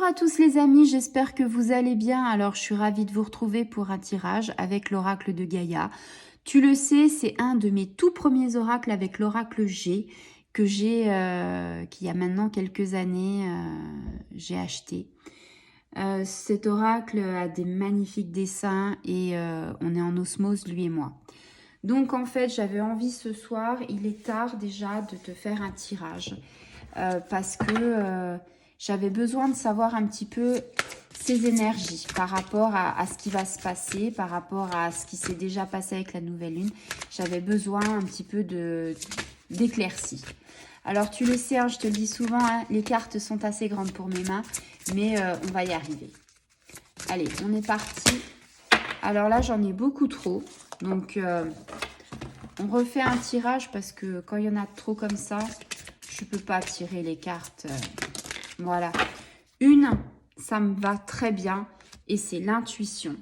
à tous les amis, j'espère que vous allez bien. Alors je suis ravie de vous retrouver pour un tirage avec l'oracle de Gaïa. Tu le sais, c'est un de mes tout premiers oracles avec l'oracle G que qui a maintenant quelques années, j'ai acheté. Cet oracle a des magnifiques dessins et on est en osmose lui et moi. Donc en fait j'avais envie ce soir, il est tard déjà, de te faire un tirage. Parce que j'avais besoin de savoir un petit peu ses énergies par rapport à ce qui va se passer, par rapport à ce qui s'est déjà passé avec la nouvelle lune. J'avais besoin un petit peu d'éclaircie. Alors tu le sais, hein, je te le dis souvent, hein, les cartes sont assez grandes pour mes mains, mais on va y arriver. Allez, on est parti. Alors là, j'en ai beaucoup trop, donc on refait un tirage parce que quand il y en a trop comme ça, je ne peux pas tirer les cartes. Voilà. Une, ça me va très bien et c'est l'intuition.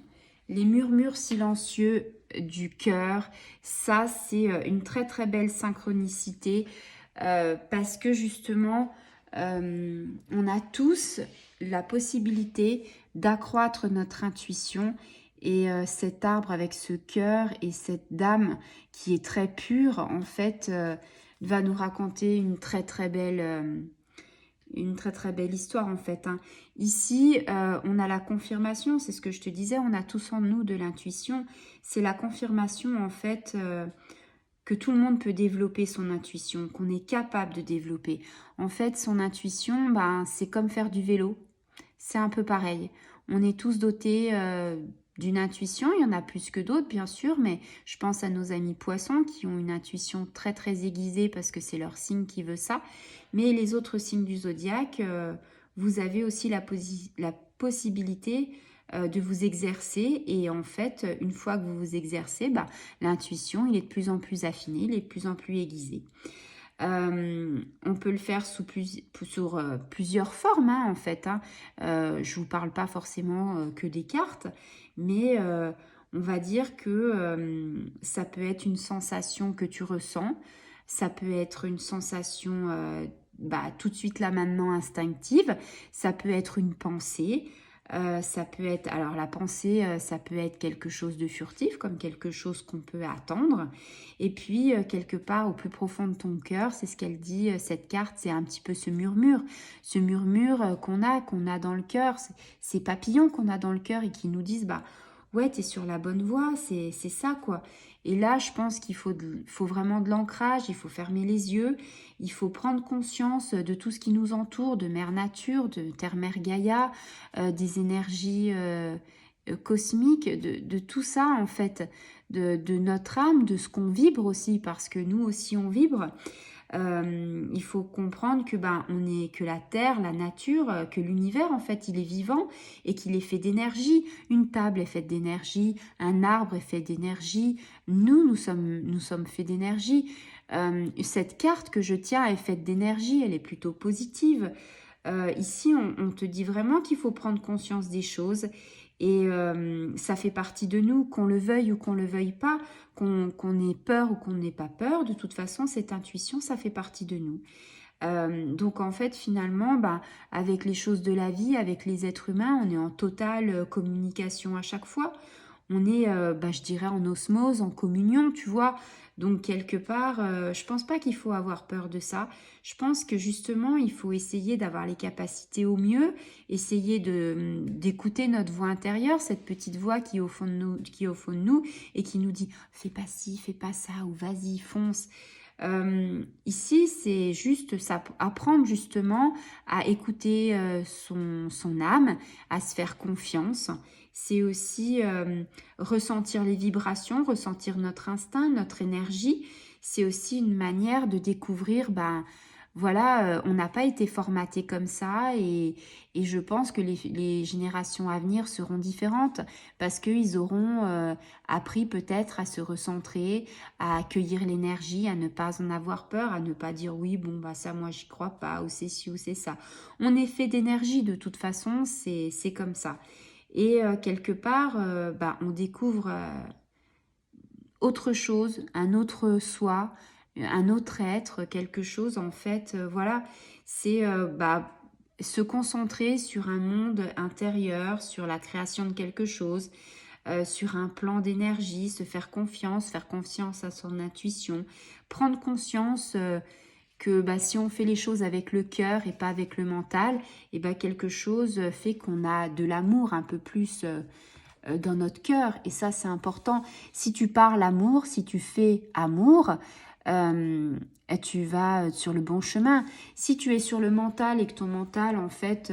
Les murmures silencieux du cœur, ça c'est une très très belle synchronicité parce que justement, on a tous la possibilité d'accroître notre intuition et cet arbre avec ce cœur et cette dame qui est très pure, en fait, va nous raconter une très très belle histoire en fait. Hein. Ici, on a la confirmation, c'est ce que je te disais, on a tous en nous de l'intuition. C'est la confirmation en fait que tout le monde peut développer son intuition, qu'on est capable de développer. En fait, son intuition, ben, c'est comme faire du vélo. C'est un peu pareil. On est tous dotés d'une intuition. Il y en a plus que d'autres, bien sûr, mais je pense à nos amis poissons qui ont une intuition très, très aiguisée parce que c'est leur signe qui veut ça. Mais les autres signes du zodiaque, vous avez aussi la possibilité de vous exercer. Et en fait, une fois que vous vous exercez, bah, l'intuition, il est de plus en plus affiné, il est de plus en plus aiguisé. On peut le faire sur plusieurs formes, hein, en fait. Hein. Je vous parle pas forcément que des cartes, mais on va dire que ça peut être une sensation que tu ressens, ça peut être une sensation tout de suite là maintenant instinctive, ça peut être une pensée. Ça peut être, alors la pensée, ça peut être quelque chose de furtif, comme quelque chose qu'on peut attendre. Et puis, quelque part au plus profond de ton cœur, c'est ce qu'elle dit, cette carte, c'est un petit peu ce murmure qu'on a dans le cœur, ces papillons qu'on a dans le cœur et qui nous disent, bah ouais, t'es sur la bonne voie, c'est ça quoi. Et là, je pense qu'il faut vraiment de l'ancrage, il faut fermer les yeux, il faut prendre conscience de tout ce qui nous entoure, de Mère Nature, de Terre-Mère Gaïa, des énergies cosmiques, de tout ça en fait, de notre âme, de ce qu'on vibre aussi, parce que nous aussi on vibre. Il faut comprendre que on est que la terre, la nature, que l'univers en fait il est vivant et qu'il est fait d'énergie. Une table est faite d'énergie, un arbre est fait d'énergie. Nous sommes faits d'énergie. Cette carte que je tiens est faite d'énergie, elle est plutôt positive. Ici, on te dit vraiment qu'il faut prendre conscience des choses et ça fait partie de nous, qu'on le veuille ou qu'on le veuille pas, qu'on ait peur ou qu'on n'ait pas peur. De toute façon, cette intuition, ça fait partie de nous. Donc en fait, finalement, avec les choses de la vie, avec les êtres humains, on est en totale communication à chaque fois. On est, je dirais, en osmose, en communion, tu vois. Donc quelque part, je pense pas qu'il faut avoir peur de ça. Je pense que justement, il faut essayer d'avoir les capacités au mieux, essayer d'écouter notre voix intérieure, cette petite voix qui est au fond de nous, et qui nous dit fais pas ci, fais pas ça, ou vas-y, fonce. Ici, c'est juste ça, apprendre justement à écouter son âme, à se faire confiance. C'est aussi ressentir les vibrations, ressentir notre instinct, notre énergie. C'est aussi une manière de découvrir, voilà, on n'a pas été formaté comme ça et je pense que les générations à venir seront différentes parce qu'ils auront appris peut-être à se recentrer, à accueillir l'énergie, à ne pas en avoir peur, à ne pas dire oui, bon, ça, moi, j'y crois pas, ou c'est ci, ou c'est ça. On est fait d'énergie de toute façon, c'est comme ça. Et quelque part, on découvre autre chose, un autre soi, un autre être, quelque chose en fait, voilà, c'est se concentrer sur un monde intérieur, sur la création de quelque chose, sur un plan d'énergie, se faire confiance à son intuition, prendre conscience que bah, si on fait les choses avec le cœur et pas avec le mental, et bah, quelque chose fait qu'on a de l'amour un peu plus dans notre cœur. Et ça, c'est important. Si tu parles amour, si tu fais amour, euh, tu vas sur le bon chemin. Si tu es sur le mental et que ton mental, en fait,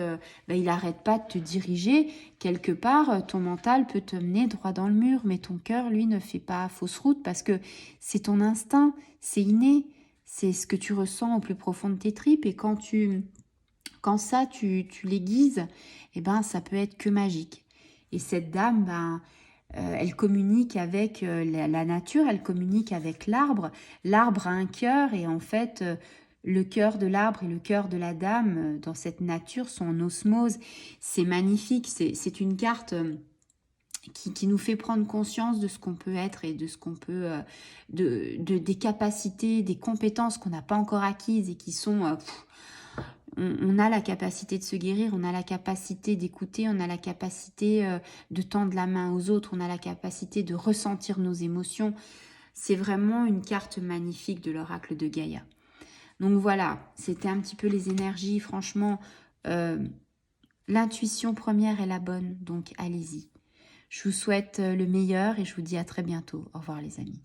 bah, il n'arrête pas de te diriger, quelque part, ton mental peut te mener droit dans le mur, mais ton cœur, lui, ne fait pas fausse route parce que c'est ton instinct, c'est inné, c'est ce que tu ressens au plus profond de tes tripes. Et quand ça, tu l'aiguises, eh ben, ça peut être que magique. Et cette dame, ben, elle communique avec la nature, elle communique avec l'arbre. L'arbre a un cœur et en fait, le cœur de l'arbre et le cœur de la dame dans cette nature sont en osmose. C'est magnifique, c'est une carte qui nous fait prendre conscience de ce qu'on peut être et de ce qu'on peut, des capacités, des compétences qu'on n'a pas encore acquises et qui sont... on a la capacité de se guérir, on a la capacité d'écouter, on a la capacité de tendre la main aux autres, on a la capacité de ressentir nos émotions. C'est vraiment une carte magnifique de l'oracle de Gaïa. Donc voilà, c'était un petit peu les énergies. Franchement, l'intuition première est la bonne, donc allez-y. Je vous souhaite le meilleur et je vous dis à très bientôt. Au revoir les amis.